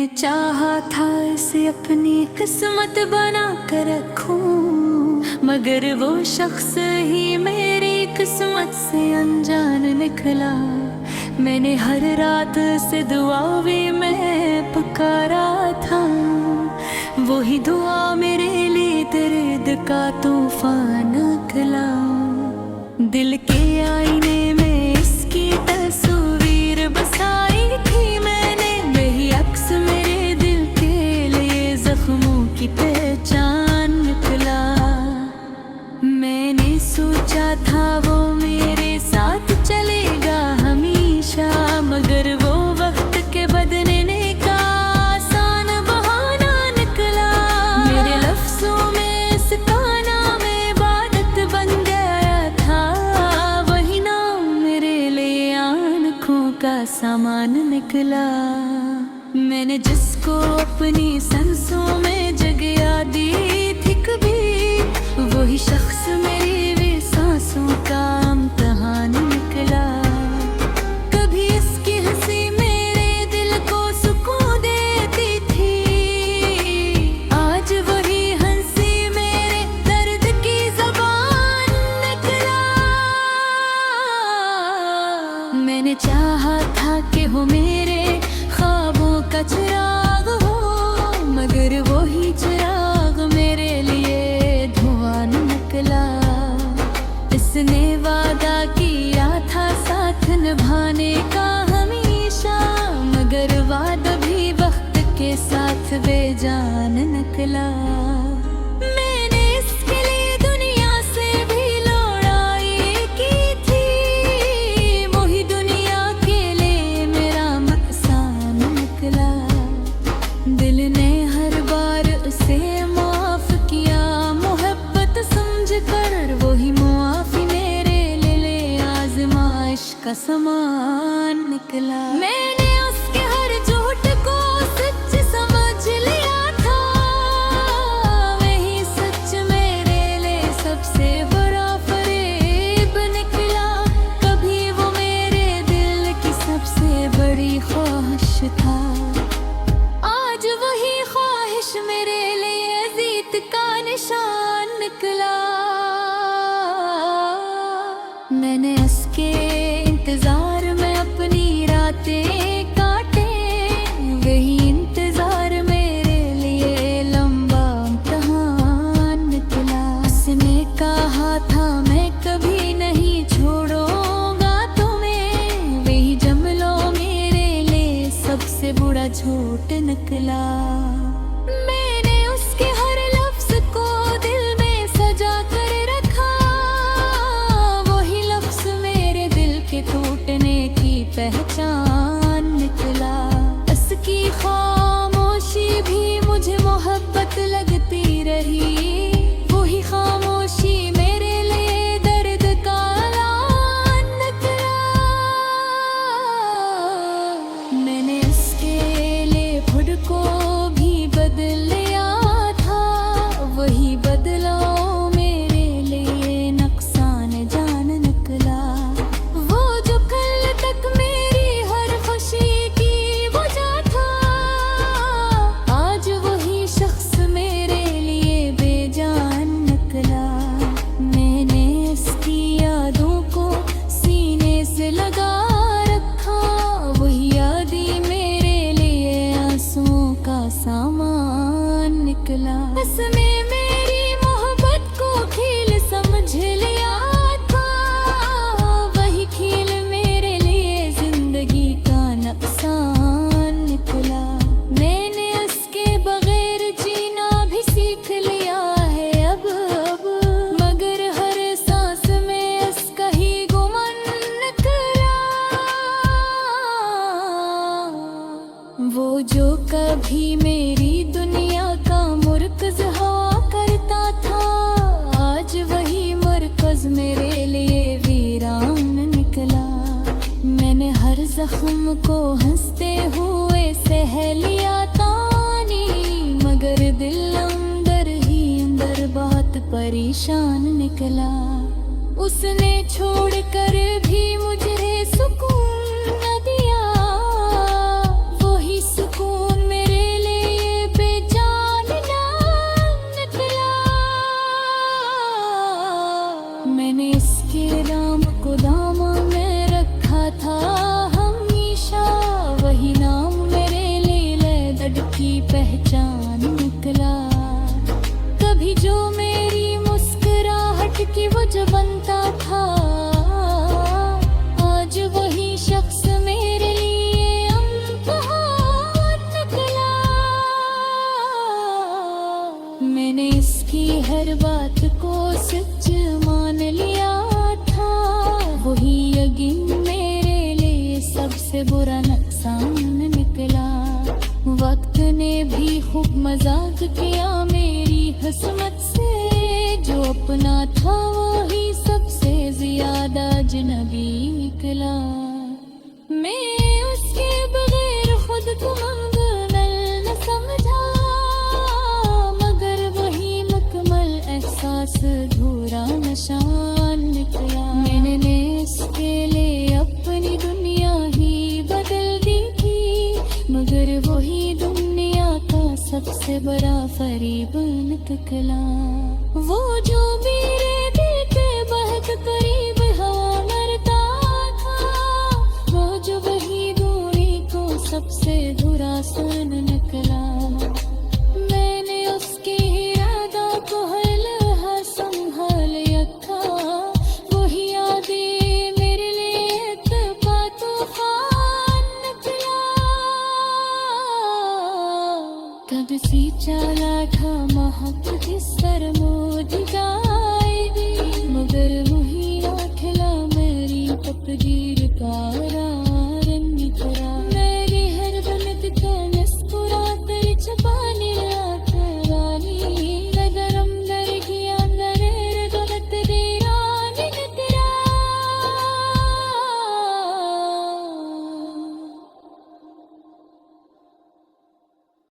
मैंने चाहा था इसे अपनी किस्मत बना कर रखूं, मगर वो शख्स ही मेरी किस्मत से अनजान निकला। मैंने हर रात से दुआ भी मैं पुकारा था, वही दुआ मेरे लिए दर्द का तूफान निकला। दिल के आईने में इसकी तस्वीर बसाई थी मैंने, वही अक्स मेरे दिल के लिए जख्मों की पहचान निकला। मैंने सोचा था वो मेरे साथ चलेगा हमेशा, मगर वो वक्त के बदलने का आसान बहाना निकला। मेरे लफ्जों में इसका नाम इबादत बन गया था, वही नाम मेरे लिए आंखों का सामान निकला। मैंने जिसको अपनी सांसों में जगह दी थी कभी, वही शख्स मेरी वे सांसों का इम्तिहान निकला। कभी इसकी हंसी मेरे दिल को सुकून देती थी, आज वही हंसी मेरे दर्द की ज़बान निकला। मैंने चाहा था कि हो मेरे ख्वाबों का चिराग हो, मगर वही चिराग मेरे लिए धुआं निकला। इसने वादा किया था साथ निभाने का हमेशा, मगर वादा भी वक्त के साथ बेजान निकला। मैंने इसके लिए दुनिया से भी लड़ाई की थी, वही दुनिया के लिए मेरा नुकसान निकला। दिल ने हर बार उसे माफ किया मोहब्बत समझकर, वही मुआफी मेरे लिए आजमाइश का समान निकला। मैंने उसके हर झूठ को सच समझ लिया था, वही सच मेरे लिए सबसे बड़ा फरेब निकला। कभी वो मेरे दिल की सबसे बड़ी ख्वाहिश था, आज वही ख्वाहिश मेरे लिए जीत का निशान निकला। मैंने इसके इंतजार में अपनी रातें काटे, वही इंतजार मेरे लिए लंबा इम्तिहान निकला। उसने कहा था मैं कभी नहीं छोड़ूंगा तुम्हें, वही जमलो मेरे लिए सबसे बुरा झूठ निकला। मैंने उसके हर लफ्ज को दिल में सजा कर रखा, वही लफ्ज मेरे दिल के टूटने की पहचान निकला। उसकी खामोशी भी मुझे मोहब्बत लगती रही, वही खामोशी मेरे लिए दर्द का ऐलान निकला। मैंने इसके लिए खुद को भी बदल लिया था, वही बदलाव मेरे लिए नुकसान जान निकला। वो जो कल तक मेरी हर खुशी की वजह था, आज वही शख्स मेरे लिए बेजान निकला। मैंने इसकी यादों को सीने से लगा रखा, वही यादी मेरे लिए आंसुओं का सामान निकला। इसमें मेरी मोहब्बत को खील समझ लिया था, वही खील मेरे लिए जिंदगी का नुकसान निकला। मैंने उसके बगैर जीना भी सीख लिया है अब, मगर हर सांस में उसका ही गुमान निकला। वो जो कभी मेरी दुनिया का मुर्कज़ हुआ करता था, आज वही मरकज़ मेरे लिए वीरान निकला। मैंने हर जख्म को हंसते हुए सह लिया तानी, मगर दिल अंदर ही अंदर बहुत परेशान निकला। उसने छोड़ कर भी मुझे सुकून न दिया, वही सुकून मेरे पहचान निकला। कभी जो मेरी मुस्कुराहट की वजह बनता था, आज वही शख्स मेरे लिए इम्तिहान निकला। मैंने इसकी हर बात को सच मान लिया था, वही यकीन मेरे लिए सबसे बुरा नुकसान निकला। वक्त ने भी खूब मजाक किया मेरी किस्मत से, जो अपना था वही सबसे ज्यादा अजनबी निकला। मैं उसके बगैर खुद को मुकम्मल न समझा, मगर वही मुकम्मल एहसास अधूरा निशान निकला। मैंने इसके लिए अपनी दुनिया ही बदल दी थी, मगर वही दुनिया का सबसे बड़ा फरेब निकला। वो जो मेरे दिल के बहुत करीब हवा मरता था, वो जो वही दूरी को सबसे बुरा सन निकला। मैंने उसके इरादा को हर लम्हा संभाल रखा, वही यादें मेरे लिए तबा तूफान निकला। कब सी चला था मोहब्बत इस सरमोद गाएगी, मगर वही ना खिला मेरी तकदीर का